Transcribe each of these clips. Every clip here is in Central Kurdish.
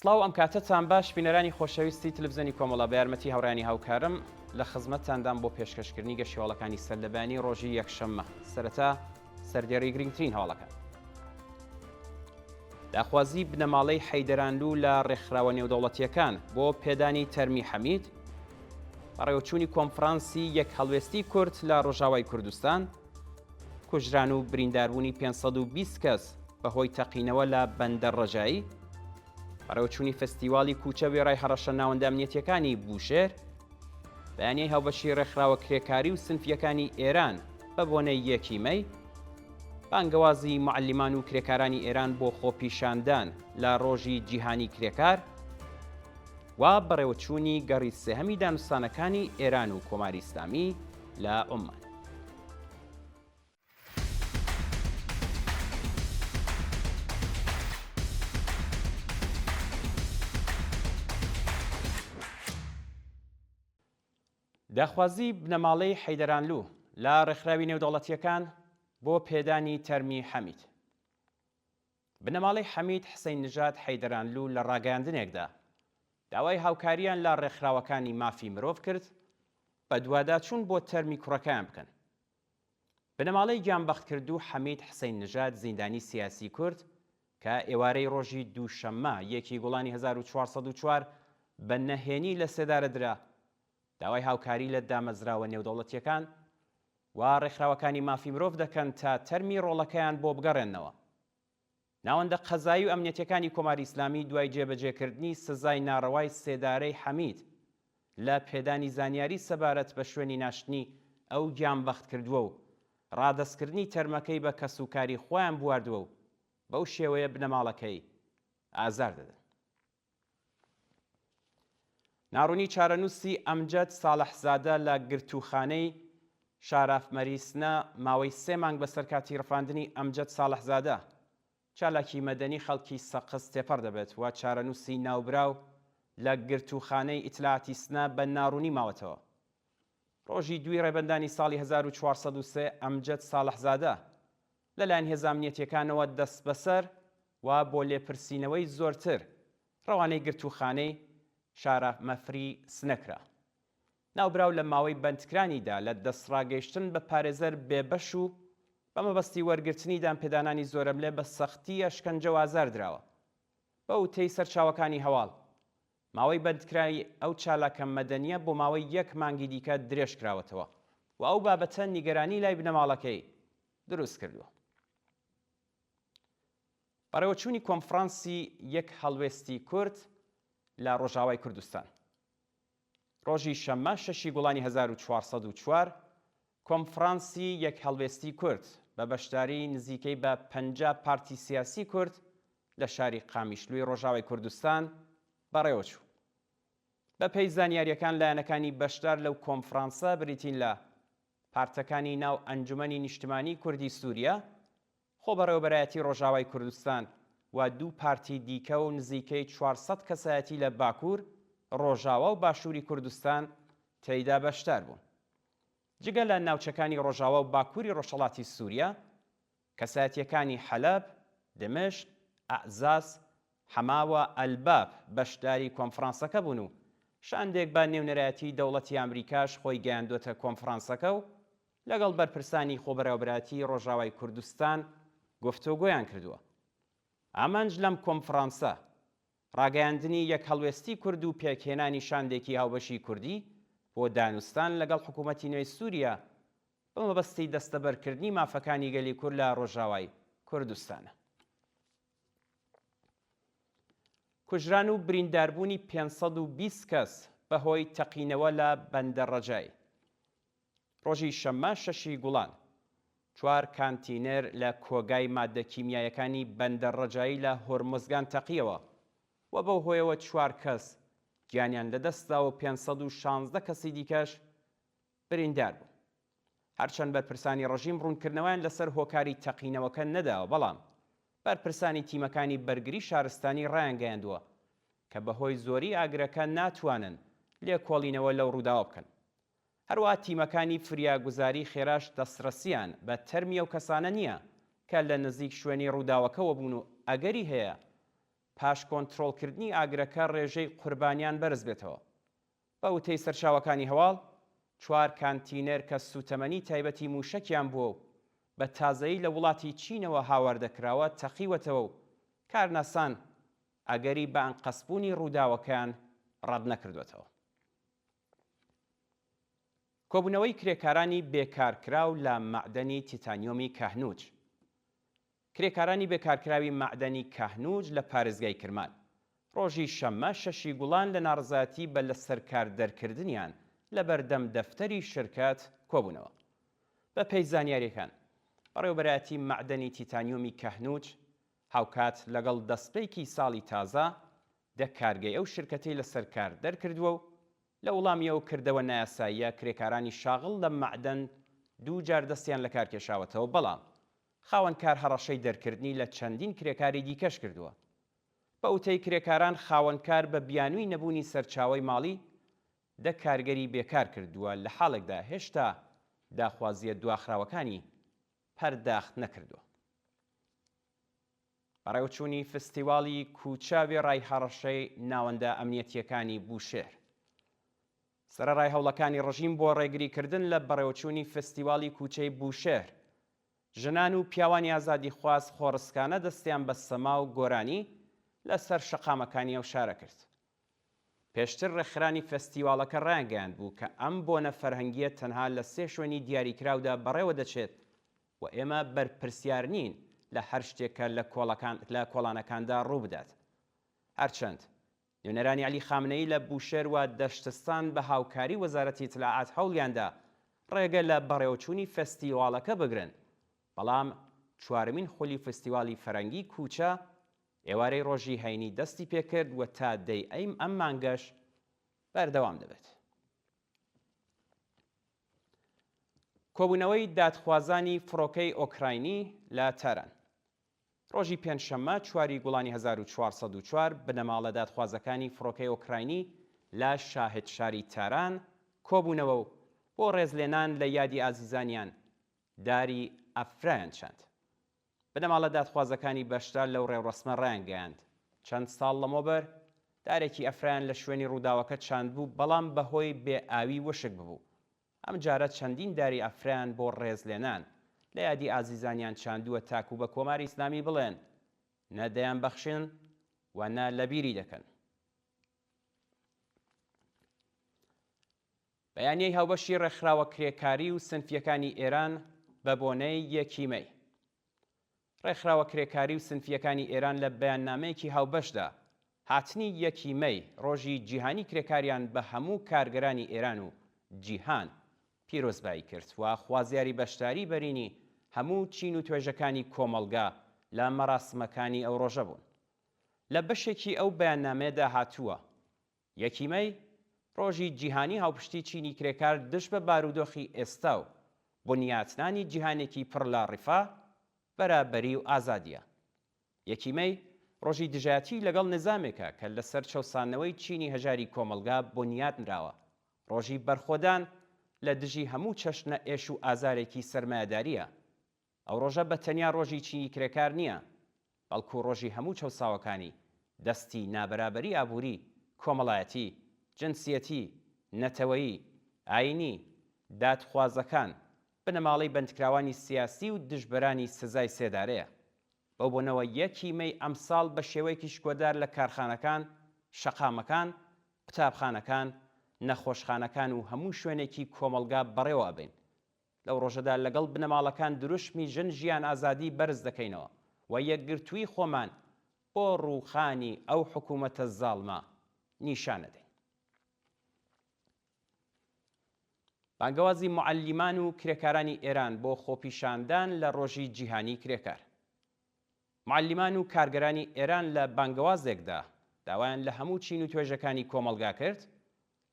سڵاو ئەم کاتتان باش بینەرانی خۆشەویستی تلڤیزیۆنی کۆمەڵە بە یارمەتی هاوڕانی هاوکارم لە خزمەتتاندان بۆ پێشکەشکردنی گەشتیوەڵەکانی سەرلەبانی ڕۆژی یەکشەممە سەرەتا سەردێڕی گرنگترین هەواڵەکان. داخوازی بنەماڵەی حەیدەرانلوو لە ڕێکخراوە نێودەوڵەتیەکان بۆ پێدانی تەرمی حەمید، بەڕێوەچوونی کۆنفرانسی یەک هەڵوێستی کورد لە ڕۆژاوای کوردستان، کوژران و برینداربوونی 520 کەس بەهۆی تەقینەوە لە بەندەر ڕەجایی، بەڕێوەچوونی فستیواڵی کوچە وێڕای هەڕەشە ناوەندە ئەمنیەتیەکانی بوشێر، بەیانیەی هاوبەشی ڕێکخراوە کرێکاری و سنفیەکانی ئێران بە بۆنەی 1 مەی، بانگەوازی معەلیمان و کرێکارانی ئێران بۆ خۆپیشاندان لە ڕۆژی جیهانی کرێکار، و بەڕێوەچوونی گەڕی سێهەمی دانوستانەکانی ئێران و کۆماری ئیسلامی لە عومان. داخوازی بنەماڵەی حەیدەرانلوو لە ڕێکخراوی نێودەوڵەتیەکان بۆ پێدانی تەرمی حەمید. بنەماڵەی حەمید حسەین نژاد حەیدەرانلوو لە ڕاگەیاندنێکدا داوای هاوکاریان لە ڕێکخراوەکانی مافی مرۆڤ کرد بە دوواداچوون بۆ تەرمی کوڕەکەیان بکەن. بنەماڵەی گیانبەختکردوو حەمید حسەین نژاد زیندانی سیاسی کورد کە ئێوارەی ڕۆژی دووشەممە 1 گوڵانی 1404 بە نەهێنی لە سێدارە درا، داوای هاوکاری لە دامەزراوە نێودەوڵەتیەکان و ڕێکخراوەکانی مافی مرۆڤ دەکەن تا تەرمی ڕۆڵەکەیان بۆ بگەڕێنەوە. ناوەندە قەزایی و ئەمنیەتیەکانی کۆماری ئیسلامی دوای جێبەجێکردنی سزای ناڕەوای سێدارەی حەمید لە پێدانی زانیاری سەبارەت بە شوێنی ناشتنی ئەو گیانبەختکردووە و ڕادەستکردنی تەرمەکەی بە کەسوکاری خۆیان بواردووە و بەو شێوەیە بنەماڵەکەی ئازار دەدەن. ناڕوونی چارەنووسی ئەمجەد ساڵحزادە لە گرتوخانەی شارافمەریسنە ماوەی 3 مانگ بە سەرکاتی ڕفاندنی ئەمجەد ساڵحزادە چالاکی مەدەنی خەڵکی سەقز تێپەڕ دەبێت و چارەنووسی ناوبراو لە گرتوخانەی ئیتلاعاتی سنە بە ناڕوونی ماوەتەوە. ڕۆژی 2 ڕێبەندانی ساڵی 1403 ئەمجەد ساڵحزادە لەلایەن هێزە ئەمنیەتیەکانەوە دەست بەسەر و بۆ لێپرسینەوەی زۆرتر ڕەوانەی گرتوخانەی شارەمەفری سنەکرا. ناوبراو لە ماوەی بەندکرانیدا لە دەستڕاگەیشتن بە پارێزەر بێبەش و بە مەبەستی وەرگرتنی دامپێدانانی زۆرەملێ بە سەختی ئەشکەنجە و ئازار درراوە. بە وتەی سەرچاوەکانی هەواڵ ماوەی بەندکرای ئەو چالاکە مەدەنیە بۆ ماوەی 1 مانگی دیکە درێژ کراوەتەوە و ئەو بابەتە نیگەرانی لای بنەماڵەکەی دروست کردووە. بەڕێوەچوونی کۆنفرانسی یەک هەڵوێستی کورد لە ڕۆژاوای کوردستان ڕۆژی شەممە 6 گوڵانی 1404 کۆنفرانسی یەک هەڵوێستی کورد بە بەشداری نزیکەی بە 50 پارتی سیاسی کورد لە شاری قامیشلووی ڕۆژاوای کوردستان بەڕێوەچوو. بە پێی زانیاریەکان لایەنەکانی بەشدار لەو کۆنفرانسە بریتین لە پارتەکانی ناو ئەنجومەنی نیشتمانی کوردی سووریا، خۆبەڕێوەبەرایەتی ڕۆژاوای کوردستان و 2 پارتی دیکە و نزیکەی 400 کەسایەتی لە باکوور، ڕۆژاوا و باشووری کوردستان تێیدا بەشدار بوون. جگە لە ناوچەکانی ڕۆژاوا و باکووری ڕۆژهەڵاتی سووریا، کەسایەتیەکانی حەلەب، دمشق، ئەعزاز، حەماوە ئەلباب بەشداری کۆنفرانسەکە بوون و شاندێک بە نێونەرایەتی دەوڵەتی ئەمریکاش خۆی گەیاندوتە کۆنفرانسەکە و لەگەڵ بەرپرسانی خۆبەڕێوەبەرایەتی ڕۆژاوای کوردستان گفتوگۆیان کردووە. ئامانج لەم کۆنفرانسە ڕاگەیاندنی یەک هەڵوێستی کورد و پێکهێنانی شاندێکی هاوبەشی کوردی بۆ دانوستان لەگەڵ حکوومەتی نوێی سووریا بە مەبەستی دەستەبەرکردنی مافەکانی گەلی کورد لە ڕۆژاوای کوردستانە. کوژران و برینداربوونی 520 کەس بەهۆی تەقینەوە لە بەندەر ڕەجایی. ڕۆژی شەممە 6 گوڵان 4 کانتینەر لە کۆگای ماددە کیمیایەکانی بەندەر ڕەجایی لە هۆرمۆزگان تەقیەوە و بەو هۆیەوە 4 کەس گیانیان لەدەستدا و 516 کەسی دیکەش بریندار بوو. هەرچەند بەرپرسانی ڕژیم ڕوونکردنەوەیان لەسەر هۆکاری تەقینەوەکە نەداوە، بەڵام بەرپرسانی تیمەکانی بەرگری شارستانی ڕایانگەیاندووە کە بەهۆی زۆری ئاگرەکە ناتوانن لێکۆڵینەوە لەو ڕووداوە بکەن. هەروەها تیمەکانی فریاگوزاری خێراش دەستڕەسیان بە تەرمی ئەو کەسانە نییە کە لە نزیک شوێنی ڕووداوەکەوە بوون و ئەگەری هەیە پاش کۆنتڕۆڵکردنی ئاگرەکە ڕێژەی قوربانیان بەرز بێتەوە. بە وتەی سەرچاوەکانی هەواڵ 4 کانتینەر کە سوتەمەنی تایبەتی موشەکیان بووە و بە تازایی لە وڵاتی چینەوە هاوردەکراوە تەقیوەتەوە و کارناسان ئەگەری بە ئەنقەسبوونی ڕووداوەکان ڕەت نەکردوێتەوە. کۆبوونەوەی کرێکارانی بێکارکراو لە مەعدەنی تیتانیۆمی کاهنوج. کرێکارانی بێکارکراوی مەعدەنی کاهنوج لە پارێزگای کرمان ڕۆژی شەممە 6 گوڵان لە ناڕزایەتی بە لەسەر کاردەرکردنیان لە بەردەم دەفتەری شرکات کۆبوونەوە. بە پێی زانیاریەکان بەڕێوەبەرایەتی مەعدەنی تیتانیۆمی کاهنوج هاوکات لەگەڵ دەستپێکی ساڵی تازە کارگەی ئەو شرکەتەی لەسەر کار دەرکردووە و لە وڵامیەوە کردەوە نایاساییە کرێکارانی شاغڵ لە مەعدەن 2 جار دەستیان لە کار کێشاوەتەوە، بەڵام خاوەنکار هەڕەشەی دەرکردنی لە چەندین کرێکاری دیکەش کردووە. بە وتەی کرێکاران خاوەنکار بە بیانووی نەبوونی سەرچاوەی ماڵی کارگەری بێکار کردووە، لە حاڵێکدا هێشتا داخوازیە دواخراوەکانی پەرداخت نەکردووە. بەڕێوەچوونی فستیواڵی کوچاوی ڕای هەڕەشەی ناوەندە ئەمنیەتیەکانی بوشێر. سەرەڕای هەوڵەکانی ڕژیم بۆ ڕێگریکردن لە بەڕێوەچوونی فستیواڵی کوچەی بوشێر، ژنان و پیاوانی ئازادی خواست خۆڕسکانە دەستیان بە سەما و گۆرانی لەسەر شەقامەکانی ئەو شارە کرد. پێشتر ڕێکخرانی فستیواڵەکە ڕایانگەیاند بوو کە ئەم بۆنە فەرهەنگیە تەنها لە 3 شوێنی دیاریکراودا بەڕێوە دەچێت و ئێمە بەرپرسیار نین لە هەر شتێکە لە کۆڵانەکاندا ڕوو بدات. هەرچەند نوێنەرانی عەلی خامنەیی لە بوشێر و دەشتستان بە هاوکاری وەزارەتی ئیتلاعات هەوڵیاندا ڕێگە لە بەڕێوەچوونی فستیواڵەکە بگرن، بەڵام 4مین خولی فستیواڵی فەرەنگی کوچە ئێوارەی ڕۆژی هەینی دەستی پێکرد و تا دەی ئەم مانگەش بەردەوام دەبێت. کۆبوونەوەی دادخوازانی فڕۆکەی ئۆکراینی لە تاران. ڕۆژی پێنجشەممە 4 گوڵانی 1404 بنەماڵە دادخوازەکانی فڕۆکەی ئۆکراینی لە شاهد شاری تاران کۆبوونەوە و بۆ ڕێزلێنان لە یادی ئازیزانیان داری ئەفرایان چاند. بنەماڵە دادخوازەکانی بەشدار لەو ڕێوڕەسمە ڕایانگەیاند چەند ساڵ لەمەوبەر دارێکی ئەفرایان لە شوێنی ڕووداوەکە چاند بوو، بەڵام بەهۆی بێئاوی وشک ببوو. ئەم جارە چەندین داری ئەفرایان بۆ ڕێزلێنان لە یادی ئازیزانیان چاندووە تاکو بە کۆماری ئیسلامی بڵێن نەدەیان بەخشن و نە لەبیری دەکەن. بەیانیەی هاوبەشی ڕێکخراوە کرێکاری و سنفیەکانی ئێران بە بۆنەی 1 مەی. ڕێکخراوە کرێکاری و سنفیەکانی ئێران لە بەیاننامەیەکی هاوبەشدا هاتنی 1 مەی ڕۆژی جیهانی کرێکاریان بە هەموو کارگەرانی ئێران و جیهان پیرۆزبایی کرد و خوازیاری بەشداری بەرینی هەموو چین و توێژەکانی کۆمەڵگا لە مەراسمەکانی ئەو ڕۆژە بوون. لە بەشێکی ئەو بەیاننامەیەدا هاتووە 1 مەی ڕۆژی جیهانی هاوپشتی چینی کرێکار دش بە بارودۆخی ئێستا و بنیاتنانی جیهانێکی پڕ لە ڕیفا، بەرابەری و ئازادیە. 1 مەی ڕۆژی دژایەتی لەگەڵ نظامێکە کە لەسەر چەوسانەوەی چینی هەژاری کۆمەڵگا بنیات نراوە، ڕۆژی بەرخۆدان لە دژی هەموو چەشنە ئێش و ئازارێکی سەرمایەداریە. ئەو ڕۆژە بە تەنیا ڕۆژی چینی کرێکار نییە، بەڵکو ڕۆژی هەموو چەوساوەکانی دەستی نابەرابەری ئابووری، کۆمەڵایەتی، جنسیەتی، نەتەوەیی، ئاینی، دادخوازەکان، بنەماڵەی بەندکراوانی سیاسی و دژبەرانی سزای سێدارەیە. بەو بۆنەوە 1 مەی ئەمساڵ بە شێوەیەکی شکۆدار لە کارخانەکان، شەقامەکان، قوتابخانەکان، نەخۆشخانەکان و هەموو شوێنێکی کۆمەڵگا بەڕێوە بین. لەو ڕۆژەدا لەگەڵ بنەماڵەکان دروشمی ژن ژیان ئازادی بەرز دەکەینەوە و یەکگرتووی خۆمان بۆ ڕووخانی ئەو حکوومەتە زاڵمە نیشانە دەین. بانگەوازی معەلیمان و کرێکارانی ئێران بۆ خۆپیشاندان لە ڕۆژی جیهانی کرێکار. معەلیمان و کارگەرانی ئێران لە بانگەوازێکدا داوایان لە هەموو چین و توێژەکانی کۆمەڵگا کرد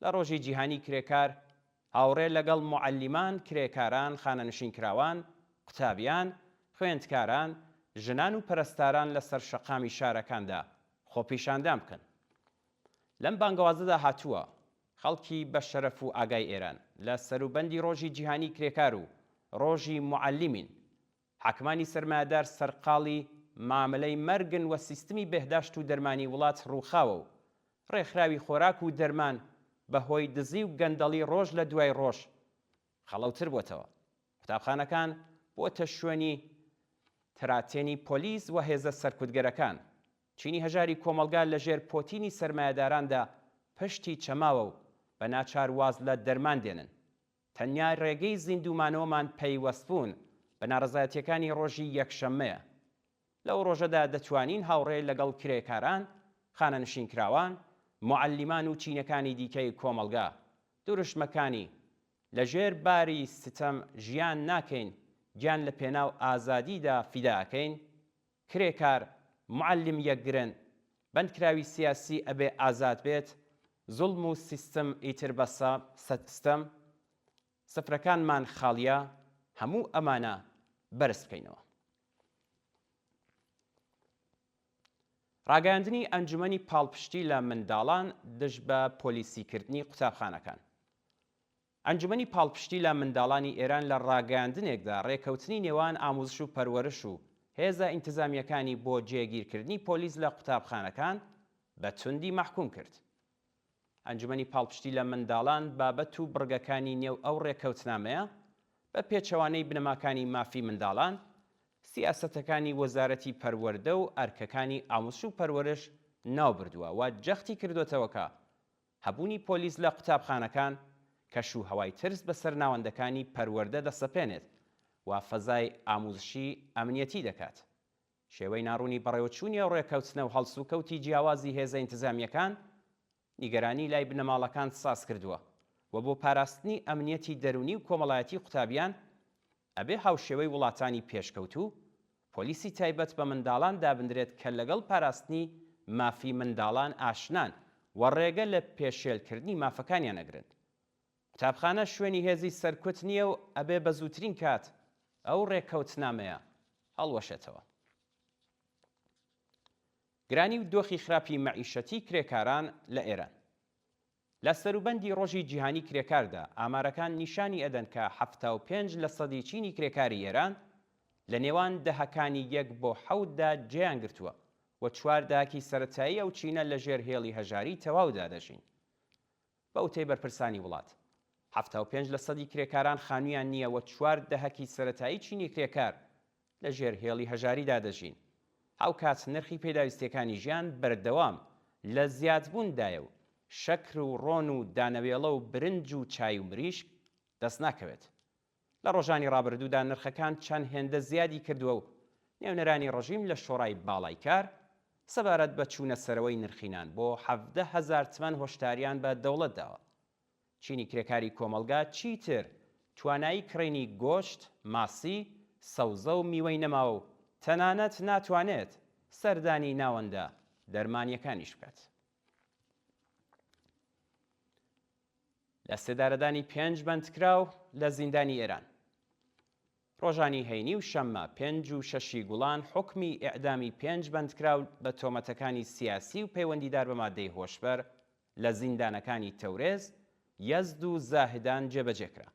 لە ڕۆژی جیهانی کرێکار هاوڕێ لەگەڵ معەلیمان، کرێکاران، خانەنشینکراوان، قوتابیان، خوێندکاران، ژنان و پەرستاران لەسەر شەقامی شارەکاندا خۆپیشاندان بکەن. لەم بانگەوازەدا هاتووە خەڵکی بە شەرەف و ئاگای ئێران لە سەروبەندی ڕۆژی جیهانی کرێکار و ڕۆژی معەلیمین، حاکمانی سەرمایەدار سەرقاڵی مامەلەی مەرگن و سیستمی بەهداشت و دەرمانی وڵات ڕووخاوە و ڕێکخراوی خۆراک و دەرمان بەهۆی دزی و گەندەڵی ڕۆژ لە دوای ڕۆژ خەڵەوتر بووتەوە. قوتابخانەکان بۆتە شوێنی تراتێنی پۆلیس و هێزە سەرکوتگەرەکان. چینی هەژاری کۆمەلگا لەژێر پۆتینی سەرمایەداراندا پشتی چەماوە و بە ناچار واز لە دەرمان دێنن. تەنیا ڕێگەی زیندومانەوەمان پەیوەست بوون بە ناڕەزایەتیەکانی ڕۆژی یەکشەممەیە. لەو ڕۆژەدا دەتوانین هاوڕێ لەگەڵ کرێکاران، خانەنشینکراوان، معەلیمان و چینەکانی دیکەی کۆمەلگا دوورشمەکانی لەژێر باری ستەم ژیان ناکەین، گیان لە پێناو ئازادیدا فیداکەین. کرێکار، معەلیم یەکگرن، بەندکراوی سیاسی ئەبێ ئازاد بێت، زوڵم و سیستم ئیتر بەسە سەستەم، سفرەکانمان خاڵیە، هەموو ئەمانە بەرز بکەینەوە. ڕاگەیاندنی ئەنجومەنی پاڵپشتی لە منداڵان دژ بە پۆلیسیکردنی قوتابخانەکان. ئەنجومەنی پاڵپشتی لە منداڵانی ئێران لە ڕاگەیاندنێکدا ڕێکەوتنی نێوان ئاموزش و پەروەرش و هێزە ئینتیزامیەکانی بۆ جێگیرکردنی پۆلیس لە قوتابخانەکان بە توندی مەحکوم کرد. ئەنجومەنی پاڵپشتی لە منداڵان بابەت و بڕگەکانی نێو ئەو ڕێکەوتنامەیە بە پێچەوانەی بنەماکانی مافی منداڵان، سیاسەتەکانی وەزارەتی پەروەردە و ئەرکەکانی ئاموزش و پەروەرش ناوبردووە و جەختی کردوتەوەکە هەبوونی پۆلیس لە قوتابخانەکان کەش و هەوای ترس بەسەر ناوەندەکانی پەروەردە دەسەپێنێت و فەزای ئاموزشی ئەمنیەتی دەکات. شێوەی ناڕوونی بەڕێوەچوونی ئەو ڕێکەوتنە و هەڵس و کەوتی جیاوازی هێزە ئینتیزامیەکان نیگەرانی لای بنەماڵەکان ساز کردووە و بۆ پاراستنی ئەمنیەتی دەرونی و کۆمەڵایەتی قوتابیان ئەبێ هاوشێوەی وڵاتانی پێشکەوت و پۆلیسی تایبەت بە منداڵان دابدرێت کە لەگەڵ پاراستنی مافی منداڵان ئاشنان و ڕێگە لە پێشێلکردنی مافەکانیان ئەگرن. قوتابخانە شوێنی هێزی سەرکوت نییە و ئەبێ بە زووترین کات ئەو ڕێکەوتنامەیە هەڵوەشێتەوە. گرانی و دۆخی خراپی مەعیشەتی کرێکاران لە ئێران. لە سەروبەندی ڕۆژی جیهانی کرێکاردا ئامارەکان نیشانی ئەدەن کە 75% چینی کرێکاری ئێران لە نێوان دەهەکانی 1 بۆ 7دا جێیان گرتووە و 4 داهەکی سەرەتایی ئەو چینە لە ژێر هێڵی هەژاری تەواودا دەژین. بە وتەی بەرپرسانی وڵات 75% کرێکاران خانوویان نییە و 4 دەهەکی سەرەتایی چینی کرێکار لە ژێر هێڵی هەژاریدا دەژین. هاو کات نرخی پێداویستیەکانی ژیان بەردەوام لە زیادبووندایە و شەکر و ڕۆن و دانەوێڵە و برنج و چای و مریشک دەست ناکەوێت. لە ڕۆژانی ڕابردوودا نرخەکان چەند هێندە زیادی کردووە و نێونەرانی ڕژیم لە شۆڕای باڵای کار سەبارەت بە چوونە سەرەوەی نرخینان بۆ 17,000 تمەن هۆشداریان بە دەوڵەت داوە. چینی کرێکاری کۆمەلگا چیتر توانایی کڕینی گۆشت، ماسی، سەوزە و میوەی نەماوە و تەنانەت ناتوانێت سەردانی ناوەندە دەرمانیەکانیش بکات. لە سێدارەدانی 5 بەندکراو لە زیندانی ئێران. ڕۆژانی هەینی و شەممە 5 و 6 گوڵان حکمی ئیعدامی 5 بەندکراو بە تۆمەتەکانی سیاسی و پەیوەندیدار بە مادەی هۆشبەر لە زیندانەکانی تەورێز، یەزد و زاهدان جێبەجێکرا.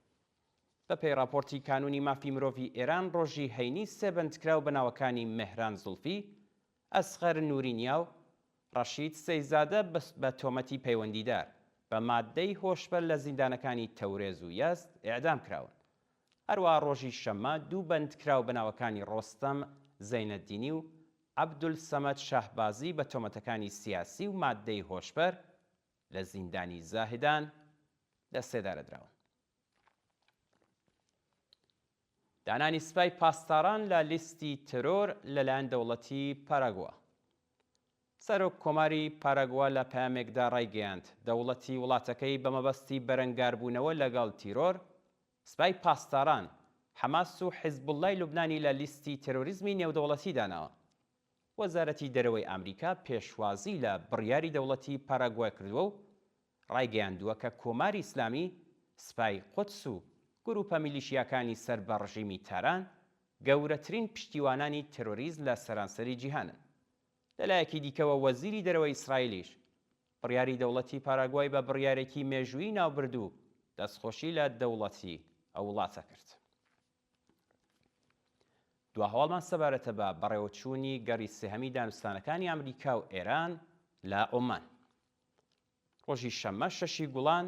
بە پێی راپۆرتی کانونی مافی مرۆڤی ئێران ڕۆژی هەینی 3 بەندکراو بە ناوەکانی مەهران زوڵفی، ئەسخەر نورینیا و ڕەشید سەیزادە بە تۆمەتی پەیوەندیدار بە مادەی هۆشبەر لە زیندانەکانی تەورێز و یەزد ئیعدام کراون. هەروە ڕۆژی شەممە 2 بەندکراو بە ناوەکانی ڕۆستەم زەینەددینی و عەبدولسەمەد شاهبازی بە تۆمەتەکانی سیاسی و مادەی هۆشبەر لە زیندانی زاهدان دەستێدارە دراون. دانانی سوپای پاسداران لە لیستی ترۆر لەلایەن دەوڵەتی پاراگوا. سەرۆک کۆماری پاراگوا لە پامێکدا ڕایگەیاند دەوڵەتی وڵاتەکەی بە مەبەستی بەرەنگاربوونەوە لەگەڵ تیرۆر، سوپای پاسداران، حەماس و حیزبوڵڵای لوبنانی لە لیستی تەرۆریزمی نێودەوڵەتی داناوە. وەزارەتی دەرەوەی ئەمریکا پێشوازی لە بڕیاری دەوڵەتی پاراگوا کردووە و ڕایگەیاندووە کە کۆماری ئیسلامی، سوپای قودس و گروپە میلیشیاکانی سەر بە ڕژیمی تاران گەورەترین پشتیوانانی تەرۆریزم لە سەرانسەری جیهانن. لەلایەکی دیکەوە وەزیری دەرەوەی ئیسرائیلیش بڕیاری دەوڵەتی پاراگوای بە بڕیارێکی مێژووی ناوبردوو دەستخۆشی لە دەوڵەتی ئەو وڵاتە کرد. دوا هەواڵمان سەبارەتە بە بەڕێوەچوونی گەڕی سێهەمی دانوستانەکانی ئەمریکا و ئێران لە عۆمان. ڕۆژی شەممە 6 گوڵان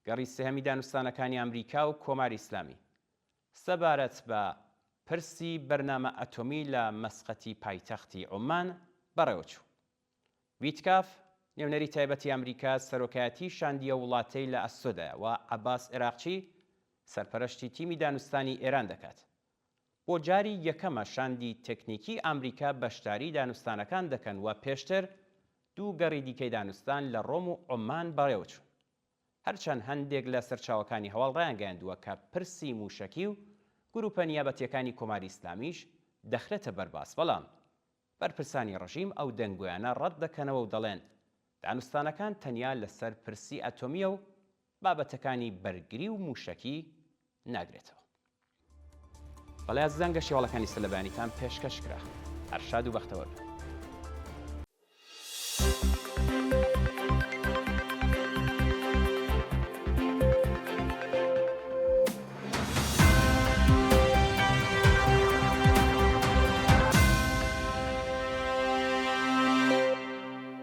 گەڕی سێهەمی دانوستانەکانی ئەمریکا و کۆماری ئیسلامی سەبارەت بە پرسی بەرنامە ئەتۆمی لە مەسقەتی پایتەختی عۆمان بەڕێوەچوو. ویتکاف نێونەری تایبەتی ئەمریکا سەرۆکایەتی شاندیە وڵاتەی لە ئەسۆدایە و عەباس عێراقچی سەرپەرشتی تیمی دانوستانی ئێران دەکات. بۆ جاری یەکەمە شاندی تەکنیکی ئەمریکا بەشداری دانوستانەکان دەکەن و پێشتر دوو گەڕی دیکەی دانوستان لە ڕۆم و عۆمان بەڕێوەچوون. هەرچەند هەندێک لە سەرچاوەکانی هەواڵ ڕایانگەیاندووە کە پرسی موشەکی و گروپە نیابەتیەکانی کۆماری ئیسلامیش دەخرێتە بەرباس، بەڵام بەرپرسانی ڕژیم ئەو دەنگۆیانە ڕەت دەکەنەوە و دەڵێن دانوستانەکان تەنیا لەسەر پرسی ئەتۆمیە و بابەتەکانی بەرگری و موشەکی ناگرێتەوە. بەڵێ ئازیزان گەشتیاڵەکانی سەلەبانیتان پێشکەش کرا. هەر شاد و بەختەوەر.